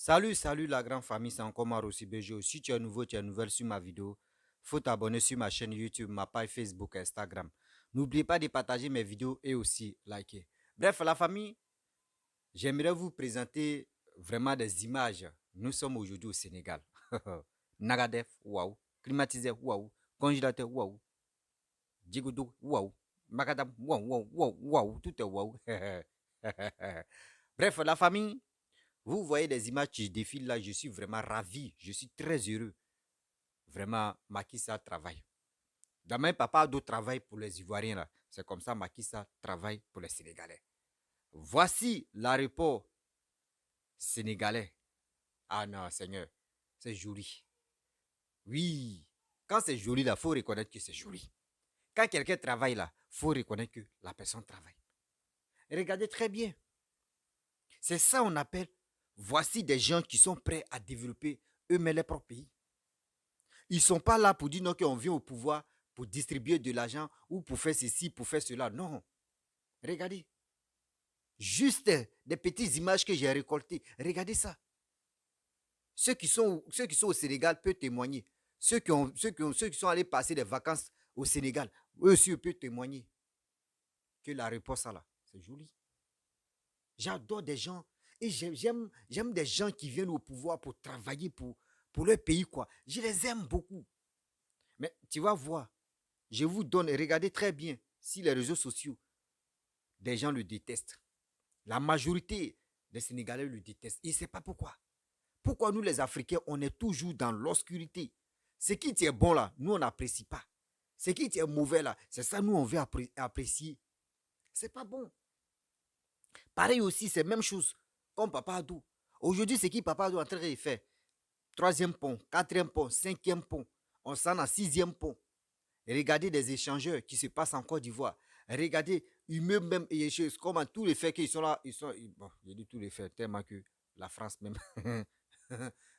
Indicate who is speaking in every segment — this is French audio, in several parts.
Speaker 1: Salut la grande famille, c'est encore moi Rossi Bejo. Si tu es nouveau, tu es nouvelle sur ma vidéo, faut t'abonner sur ma chaîne YouTube, ma page Facebook, Instagram. N'oubliez pas de partager mes vidéos et aussi liker. Bref, la famille, j'aimerais vous présenter vraiment des images. Nous sommes aujourd'hui au Sénégal. Nagadef, waouh. Climatiseur, waouh. Congélateur, waouh. Djigoudou, waouh. Macadam, waouh, waouh, waouh, waouh. Tout est waouh. Bref, la famille, vous voyez les images qui défilent là, je suis vraiment ravi, je suis très heureux. Vraiment, Macky Sall travaille. Demain, Papa Ado travaille pour les Ivoiriens là. C'est comme ça, Macky Sall travaille pour les Sénégalais. Voici l'aéroport sénégalais. Ah non, Seigneur, c'est joli. Oui, quand c'est joli là, faut reconnaître que c'est joli. Quand quelqu'un travaille là, faut reconnaître que la personne travaille. Regardez très bien. C'est ça on appelle, voici des gens qui sont prêts à développer eux-mêmes leur propre pays. Ils ne sont pas là pour dire non, qu'on vient au pouvoir pour distribuer de l'argent ou pour faire ceci, pour faire cela. Non. Regardez. Juste des petites images que j'ai récoltées. Regardez ça. Ceux qui sont au Sénégal peuvent témoigner. Ceux qui sont allés passer des vacances au Sénégal, eux aussi peuvent témoigner que la réponse là, c'est joli. J'adore des gens et j'aime des gens qui viennent au pouvoir pour travailler pour leur pays, quoi. Je les aime beaucoup. Mais tu vas voir, je vous donne, regardez très bien si les réseaux sociaux, des gens le détestent. La majorité des Sénégalais le détestent. Et je ne sais pas pourquoi. Pourquoi nous, les Africains, on est toujours dans l'obscurité. Ce qui est bon là, nous, on n'apprécie pas. Ce qui est mauvais là, c'est ça, nous, on veut apprécier. C'est pas bon. Pareil aussi, c'est la même chose comme Papa Adou. Aujourd'hui, c'est qui Papa Adou est en train de faire? Troisième pont, quatrième pont, cinquième pont. On s'en a sixième pont. Regardez des échangeurs qui se passent en Côte d'Ivoire. Regardez, même, comment tous les faits qu'ils sont là, bon, je dis tous les faits, tellement que la France même.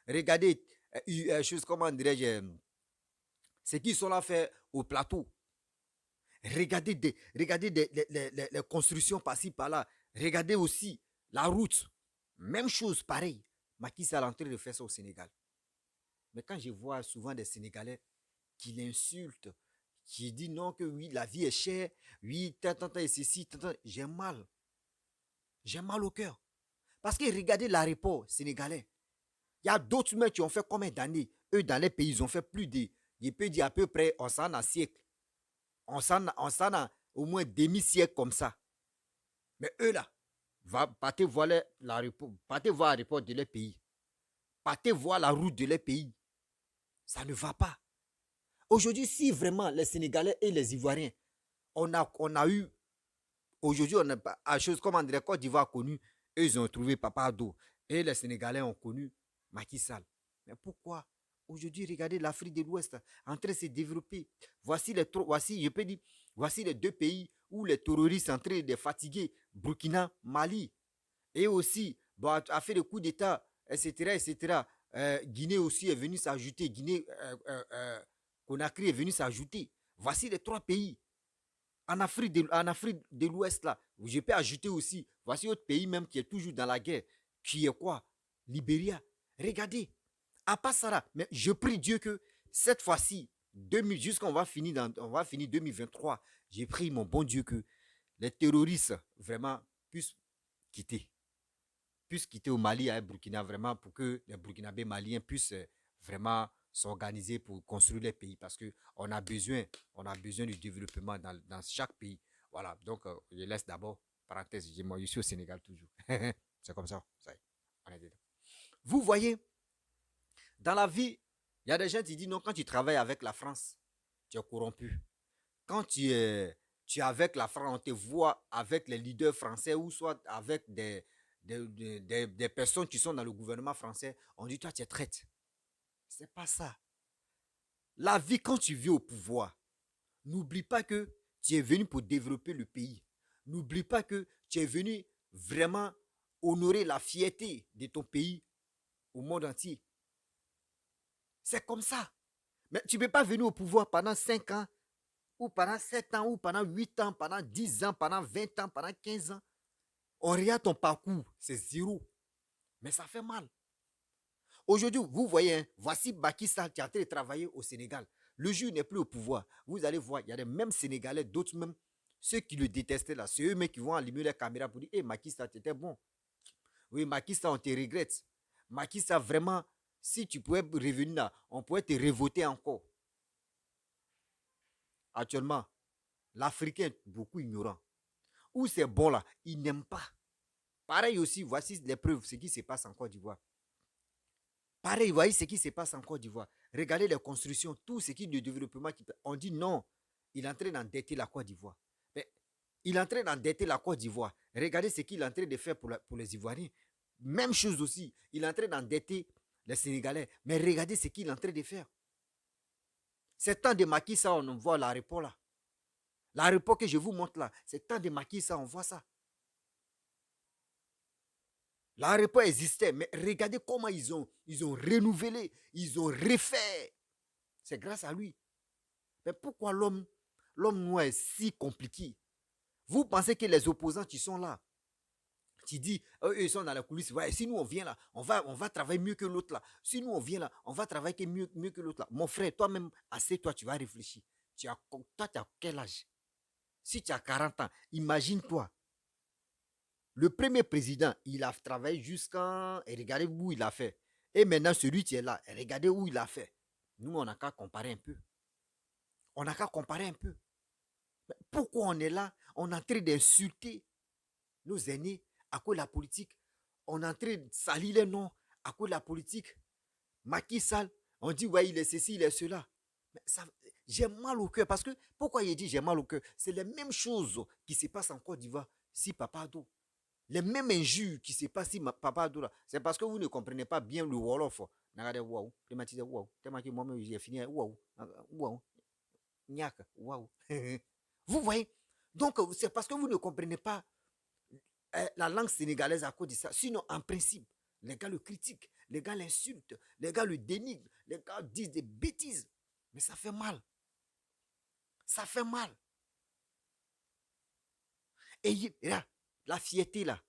Speaker 1: Regardez, chose, comment dirais-je, ce qu'ils sont là fait au plateau. Regardez les constructions par-ci, par-là. Regardez aussi la route. Même chose, pareil. Macky Sall est en train de faire ça au Sénégal. Mais quand je vois souvent des Sénégalais qui l'insultent, qui disent non, que oui, la vie est chère, oui, tant, et ceci, j'ai mal. J'ai mal au cœur. Parce que regardez l'aéroport sénégalais. Il y a d'autres humains qui ont fait combien d'années? Eux, dans les pays, ils ont fait plus de, je peux dire à peu près, on s'en a siècle. On s'en a au moins demi-siècle comme ça. Mais eux là, partez voir l'aéroport, partez voir l'aéroport de leur pays. Partez voir la route de leur pays. Ça ne va pas. Aujourd'hui, si vraiment les Sénégalais et les Ivoiriens, on a eu, aujourd'hui, on n'a pas, à chose comme André Côte d'Ivoire a connu, eux, ils ont trouvé Papa Ado. Et les Sénégalais ont connu Macky Sall. Mais pourquoi? Aujourd'hui, regardez l'Afrique de l'Ouest en train de se développer. Voici, je peux dire, voici les deux pays où les terroristes sont en train de fatiguer, Burkina, Mali. Et aussi, bon, a fait le coup d'État, etc., etc. Guinée aussi est venue s'ajouter. Guinée, Conakry est venu s'ajouter. Voici les trois pays en Afrique de l'Ouest là. Je peux ajouter aussi, voici autre pays même qui est toujours dans la guerre, qui est quoi? Libéria. Regardez, à part ça, mais je prie Dieu que cette fois-ci, jusqu'on va finir on va finir 2023, j'ai prié mon bon Dieu que les terroristes vraiment puissent quitter au Mali et au Burkina, vraiment pour que les Burkinabés maliens puissent vraiment s'organiser pour construire les pays parce qu'on a besoin du développement dans chaque pays. Voilà, donc je laisse d'abord, parenthèse, je suis au Sénégal toujours. C'est comme ça on est dedans. Vous voyez, dans la vie, il y a des gens qui disent non, quand tu travailles avec la France, tu es corrompu. Quand tu es avec la France, on te voit avec les leaders français ou soit avec des personnes qui sont dans le gouvernement français, on dit toi tu es traite. C'est pas ça. La vie, quand tu vis au pouvoir, n'oublie pas que tu es venu pour développer le pays. N'oublie pas que tu es venu vraiment honorer la fierté de ton pays au monde entier. C'est comme ça. Mais tu ne peux pas venir au pouvoir pendant 5 ans, ou pendant 7 ans, ou pendant 8 ans, pendant 10 ans, pendant 20 ans, pendant 15 ans. On regarde ton parcours, c'est zéro. Mais ça fait mal. Aujourd'hui, vous voyez, hein, voici Macky Sall qui est en train de travailler au Sénégal. Le juge n'est plus au pouvoir. Vous allez voir, il y a des mêmes Sénégalais, d'autres même, ceux qui le détestaient là, c'est eux-mêmes qui vont allumer la caméra pour dire, hé, Macky Sall, t'étais bon. Oui, Macky Sall, on te regrette. Macky Sall, vraiment, si tu pouvais revenir là, on pourrait te révoter encore. Actuellement, l'Africain est beaucoup ignorant. Où c'est bon là, il n'aime pas. Pareil aussi, voici les preuves, ce qui se passe en Côte d'Ivoire. Pareil, voyez ce qui se passe en Côte d'Ivoire. Regardez les constructions, tout ce qui est de développement. On dit non, il est en train d'endetter la Côte d'Ivoire. Mais il est en train d'endetter la Côte d'Ivoire. Regardez ce qu'il est en train de faire pour les Ivoiriens. Même chose aussi, il est en train d'endetter les Sénégalais. Mais regardez ce qu'il est en train de faire. C'est temps de Macky ça, on voit l'aéroport là. L'aéroport que je vous montre là, c'est temps de Macky ça, on voit ça. L'aéroport existait, mais regardez comment ils ont renouvelé, ils ont refait. C'est grâce à lui. Mais pourquoi l'homme noir est si compliqué? Vous pensez que les opposants qui sont là, qui disent, eux, ils sont dans la coulisse, ouais, si nous on vient là, on va travailler mieux que l'autre là. Si nous on vient là, on va travailler mieux que l'autre là. Mon frère, toi-même, assez, toi, tu vas réfléchir. Toi, tu as quel âge? Si tu as 40 ans, imagine-toi. Le premier président, il a travaillé jusqu'à... Et regardez où il a fait. Et maintenant, celui qui est là, regardez où il a fait. Nous, on n'a qu'à comparer un peu. On n'a qu'à comparer un peu. Mais pourquoi on est là? On est en train d'insulter nos aînés à cause de la politique. On est en train de salir les noms à cause de la politique. Macky Sall, on dit, ouais, il est ceci, il est cela. Mais ça, j'ai mal au cœur parce que, pourquoi il dit j'ai mal au cœur? C'est les mêmes choses qui se passent en Côte d'Ivoire si Papa Ado. Les mêmes injures qui se passent si Papa Ado là, c'est parce que vous ne comprenez pas bien le Wolof. Regardez, waouh, thématisé, waouh, thématisé, moi-même, j'ai fini, waouh, waouh, niak, waouh. Vous voyez? Donc, c'est parce que vous ne comprenez pas la langue sénégalaise à cause de ça. Sinon, en principe, les gars le critiquent, les gars l'insultent, les gars le dénigrent, les gars disent des bêtises. Mais ça fait mal. Ça fait mal. Et là, la fierté là,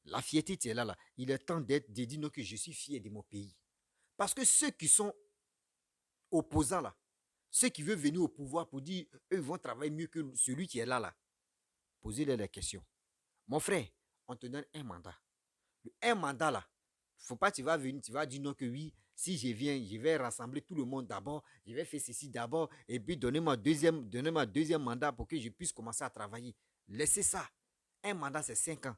Speaker 1: la fierté, tu es là, là. Il est temps de dire non, que je suis fier de mon pays. Parce que ceux qui sont opposants là, ceux qui veulent venir au pouvoir pour dire eux vont travailler mieux que celui qui est là, là, posez-leur les questions. Mon frère, on te donne un mandat. Un mandat là, faut pas tu vas venir, tu vas dire non que oui, si je viens, je vais rassembler tout le monde d'abord, je vais faire ceci d'abord, et puis donnez-moi deuxième mandat pour que je puisse commencer à travailler. Laissez ça. Un mandat, c'est 5 ans.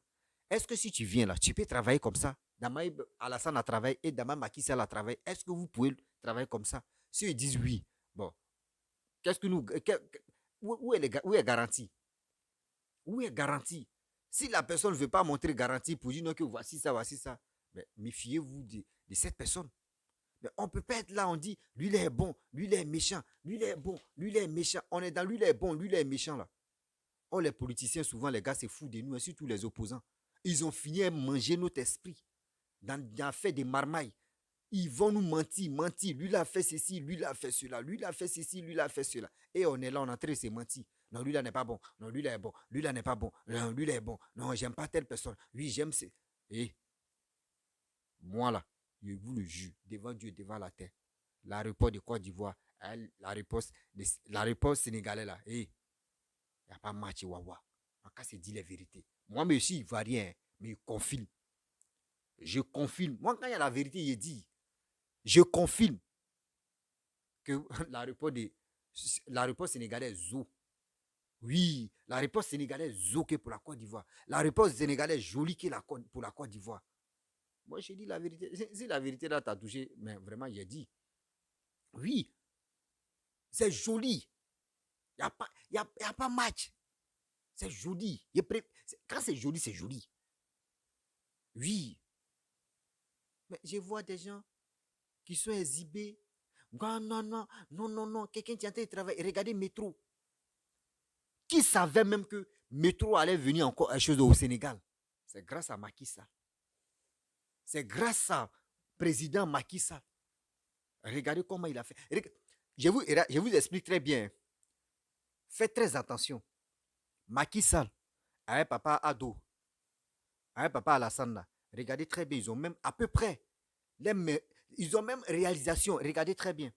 Speaker 1: Est-ce que si tu viens là, tu peux travailler comme ça? Damaï Alassane a travaillé et Dama Macky Sall a travaillé. Est-ce que vous pouvez travailler comme ça? Si ils disent oui, bon, qu'est-ce que nous. Où est garantie? Où est garantie? Si la personne ne veut pas montrer garantie pour dire non, que voici ça, mais méfiez-vous de cette personne. Mais on ne peut pas être là, on dit, lui il est bon, lui il est méchant, lui il est bon, lui il est méchant. On est dans lui il est bon, lui il est méchant là. Oh, les politiciens, souvent, les gars, c'est fou de nous, et surtout les opposants. Ils ont fini à manger notre esprit dans fait des marmailles. Ils vont nous mentir. Lui, il a fait ceci, lui, il a fait cela. Lui, il a fait ceci, lui, il a fait cela. Et on est là, on est en train de se mentir. Non, lui, là n'est pas bon. Non, lui, là est bon. Lui, là n'est pas bon. Non, lui, là est bon. Non, j'aime pas telle personne. Oui, j'aime ce. Et moi, là, je vous le jure, devant Dieu, devant la terre, l'aéroport de Côte d'Ivoire, l'aéroport sénégalais, là, et il n'y a pas match, wawa. En cas, c'est dit la vérité. Moi, mais aussi, il ne va rien, mais il confirme. Je confirme. Moi, quand il y a la vérité, il dit. Je confirme que l'aéroport sénégalais est zo. Oui, l'aéroport sénégalais est zo pour la Côte d'Ivoire. L'aéroport sénégalais est joli pour la Côte d'Ivoire. Moi, j'ai dit la vérité. Si la vérité là t'a touché, mais vraiment, il a dit. Oui, c'est joli. Il n'y a pas match. C'est joli. Quand c'est joli, c'est joli. Oui. Mais je vois des gens qui sont exhibés. Non, non, non, non, non, non. Quelqu'un qui est en train de travailler. Regardez Métro. Qui savait même que Métro allait venir encore à chose au Sénégal? C'est grâce à Macky Sall. C'est grâce à président Macky Sall. Regardez comment il a fait. Je vous explique très bien. Faites très attention. Macky Sall, avec papa Ado, avec papa Alassane, regardez très bien, ils ont même à peu près Ils ont même réalisation. Regardez très bien.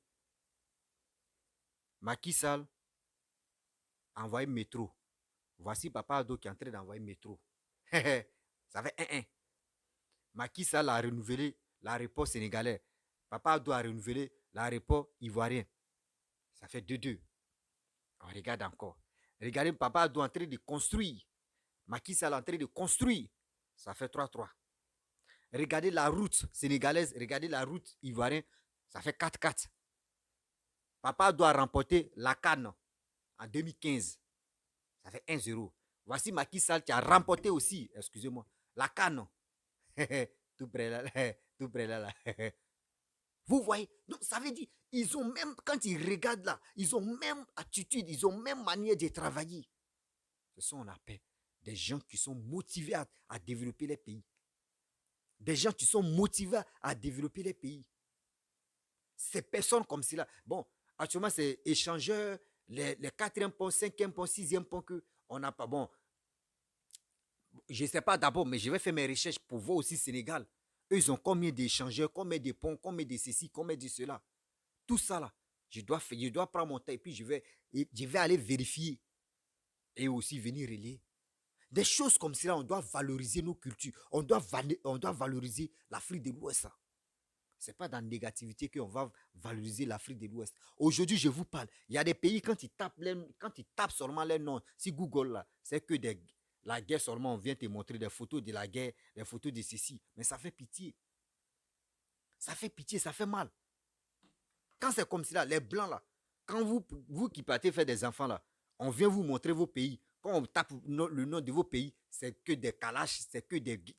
Speaker 1: Macky Sall a envoyé métro. Voici Papa Ado qui est en train d'envoyer métro. Ça fait 1-1. Macky Sall a renouvelé l'aéroport sénégalais. Papa Ado a renouvelé l'aéroport ivoirien. Ça fait 2-2. On regarde encore. Regardez Papa Ado en train de construire. Macky Sall en train de construire. Ça fait 3-3. Regardez la route sénégalaise. Regardez la route ivoirienne. Ça fait 4-4. Papa Ado a remporté la CAN en 2015. Ça fait 1-0. Voici Macky Sall qui a remporté aussi, excusez-moi, la CAN. Tout près là. Tout près là. Vous voyez, donc ça veut dire, ils ont même, quand ils regardent là, ils ont même attitude, ils ont même manière de travailler. Ce sont, on appelle, des gens qui sont motivés à développer les pays. Des gens qui sont motivés à développer les pays. Ces personnes comme cela, bon, actuellement c'est échangeurs, les 4e pont, 5e pont, 6e pont que on n'a pas, bon, je ne sais pas d'abord, mais je vais faire mes recherches pour voir aussi Sénégal. Eux, ils ont combien d'échangeurs, combien de ponts, combien de ceci, combien de cela. Tout ça là, je dois prendre mon temps et puis je vais aller vérifier et aussi venir relayer. Des choses comme cela, on doit valoriser nos cultures. On doit valoriser l'Afrique de l'Ouest. Ce n'est pas dans la négativité qu'on va valoriser l'Afrique de l'Ouest. Aujourd'hui, je vous parle. Il y a des pays, quand ils tapent seulement les noms, si Google là, c'est que la guerre seulement, on vient te montrer des photos de la guerre, des photos de ceci. Mais ça fait pitié. Ça fait pitié, ça fait mal. Quand c'est comme cela, les blancs là, quand vous qui partez faire des enfants là, on vient vous montrer vos pays. Quand on tape le nom de vos pays, c'est que des calaches, c'est que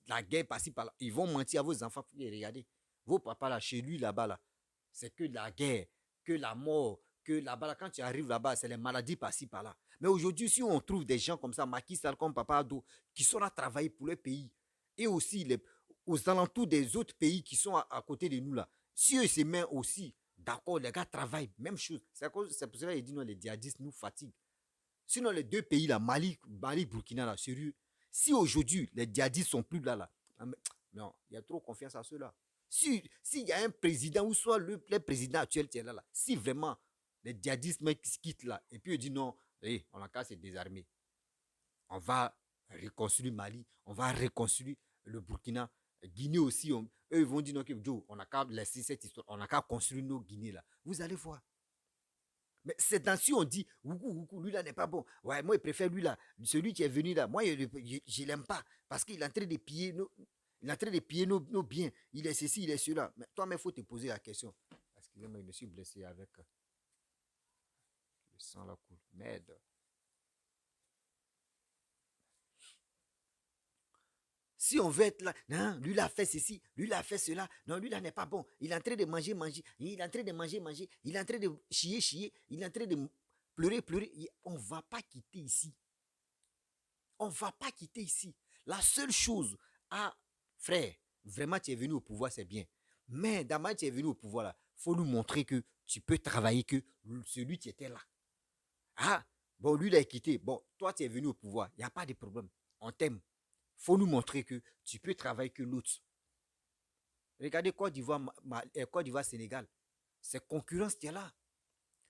Speaker 1: la guerre par-ci par-là. Ils vont mentir à vos enfants. Regardez, vos papas là, chez lui là-bas là, c'est que la guerre, que la mort, que là-bas, là, quand tu arrives là-bas, c'est les maladies par-ci par-là. Mais aujourd'hui, si on trouve des gens comme ça, Macky Sall, comme Papa Ado, qui sont là travailler pour le pays, et aussi aux alentours des autres pays qui sont à côté de nous là, si eux se mettent aussi, d'accord, les gars travaillent, même chose. C'est pour cela qu'il dit non, les djihadistes nous fatiguent. Sinon, les deux pays là, Mali, Burkina là, sérieux, si aujourd'hui les djihadistes sont plus là, non, il y a trop confiance à ceux-là. S'il y a un président, ou soit le président actuel qui est là, si vraiment les djihadistes quittent là, et puis il dit non, on a qu'à se désarmer. On va reconstruire Mali, on va reconstruire le Burkina, Guinée aussi. Eux, ils vont dire non, Joe, on n'a qu'à laisser cette histoire, on n'a qu'à construire nos Guinées là. Vous allez voir. Mais c'est dans si on dit, lui là n'est pas bon. Ouais, moi, je préfère lui là. Celui qui est venu là, moi, je ne l'aime pas. Parce qu'il est en train de piller nos biens. Il est ceci, il est cela. Mais toi, il faut te poser la question. Excusez-moi, je me suis blessé avec le sang là coule. Merde. Si on veut être là, non, lui là a fait ceci, lui là a fait cela, non, lui là n'est pas bon. Il est en train de manger, il est en train de manger, il est en train de chier, il est en train de pleurer. On ne va pas quitter ici. On ne va pas quitter ici. La seule chose, frère, vraiment tu es venu au pouvoir, c'est bien. Mais d'abord tu es venu au pouvoir là, il faut nous montrer que tu peux travailler, que celui qui était là. Bon, lui il a quitté. Bon, toi tu es venu au pouvoir, il n'y a pas de problème. On t'aime. Faut nous montrer que tu peux travailler que l'autre. Regardez Côte d'Ivoire, Sénégal. C'est concurrence qui est là.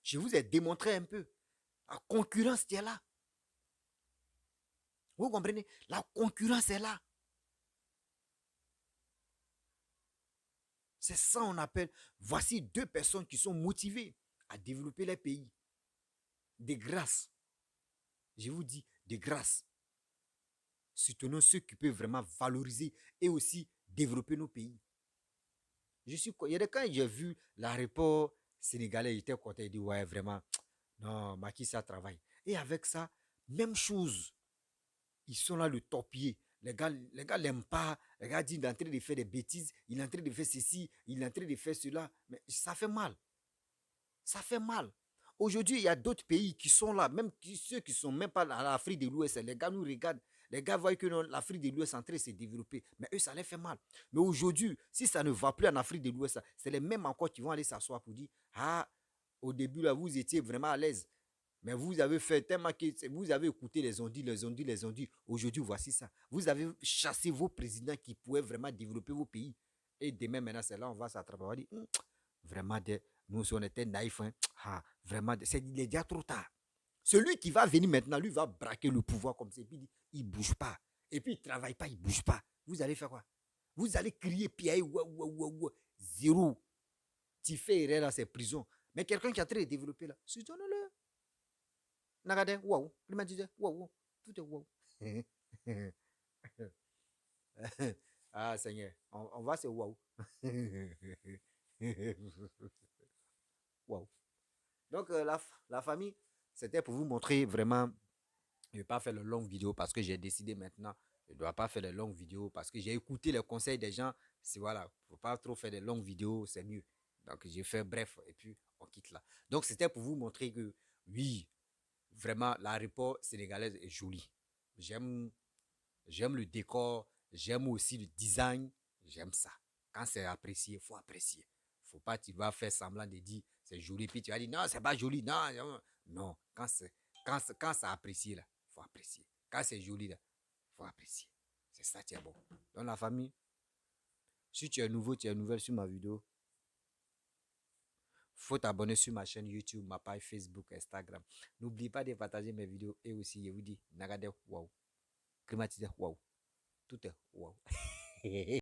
Speaker 1: Je vous ai démontré un peu. La concurrence qui est là. Vous comprenez? La concurrence est là. C'est ça qu'on appelle. Voici deux personnes qui sont motivées à développer les pays. De grâce. Je vous dis, de grâce. Soutenons ceux qui peuvent vraiment valoriser et aussi développer nos pays. Il y a des quand j'ai vu l'aéroport sénégalais, il était content, il dit ouais vraiment, non, Macky ça travaille. Et avec ça, même chose. Ils sont là le torpiller. Les gars l'aiment pas. Les gars disent qu'il est en train de faire des bêtises, il est en train de faire ceci, il est en train de faire cela. Mais ça fait mal. Ça fait mal. Aujourd'hui, il y a d'autres pays qui sont là, même ceux qui ne sont même pas dans l'Afrique de l'Ouest. Les gars nous regardent. Les gars voient que l'Afrique de l'Ouest est en train de se développer. Mais eux, ça les fait mal. Mais aujourd'hui, si ça ne va plus en Afrique de l'Ouest, c'est les mêmes encore qui vont aller s'asseoir pour dire, au début, là, vous étiez vraiment à l'aise. Mais vous avez fait tellement que vous avez écouté les ondits. Aujourd'hui, voici ça. Vous avez chassé vos présidents qui pouvaient vraiment développer vos pays. Et demain, maintenant, c'est là, on va s'attraper. On va dire, vraiment, nous, si on était naïfs, hein, vraiment, il est déjà trop tard. Celui qui va venir maintenant, lui, va braquer le pouvoir comme ça. Et puis, il ne bouge pas. Et puis, il ne travaille pas, il ne bouge pas. Vous allez faire quoi? Vous allez crier, puis, zéro. Tu fais erreur dans ces prisons. Mais quelqu'un qui a très développé là, soutiens-le. Regardez, waouh. Il m'a dit, waouh, tout est waouh. Ah, Seigneur, on va se waouh. Waouh. Donc, la famille, c'était pour vous montrer vraiment. Je ne vais pas faire de longues vidéos parce que j'ai décidé maintenant. Je ne dois pas faire de longues vidéos parce que j'ai écouté les conseils des gens. C'est voilà, il ne faut pas trop faire de longues vidéos, c'est mieux. Donc, j'ai fait bref et puis on quitte là. Donc, c'était pour vous montrer que oui, vraiment, l'aéroport sénégalaise est joli. J'aime, j'aime le décor, j'aime aussi le design, j'aime ça. Quand c'est apprécié, il faut apprécier. Faut pas, tu vas faire semblant de dire c'est joli, puis tu vas dire non, c'est pas joli, non, non. Non, quand c'est apprécié là, faut apprécier. Quand c'est joli là, faut apprécier. C'est ça qui est bon. Dans la famille, si tu es nouveau, tu es nouvelle sur ma vidéo, faut t'abonner sur ma chaîne YouTube, ma page Facebook, Instagram. N'oublie pas de partager mes vidéos et aussi, je vous dis, Nagade wow, climatisé wow, tout est wow.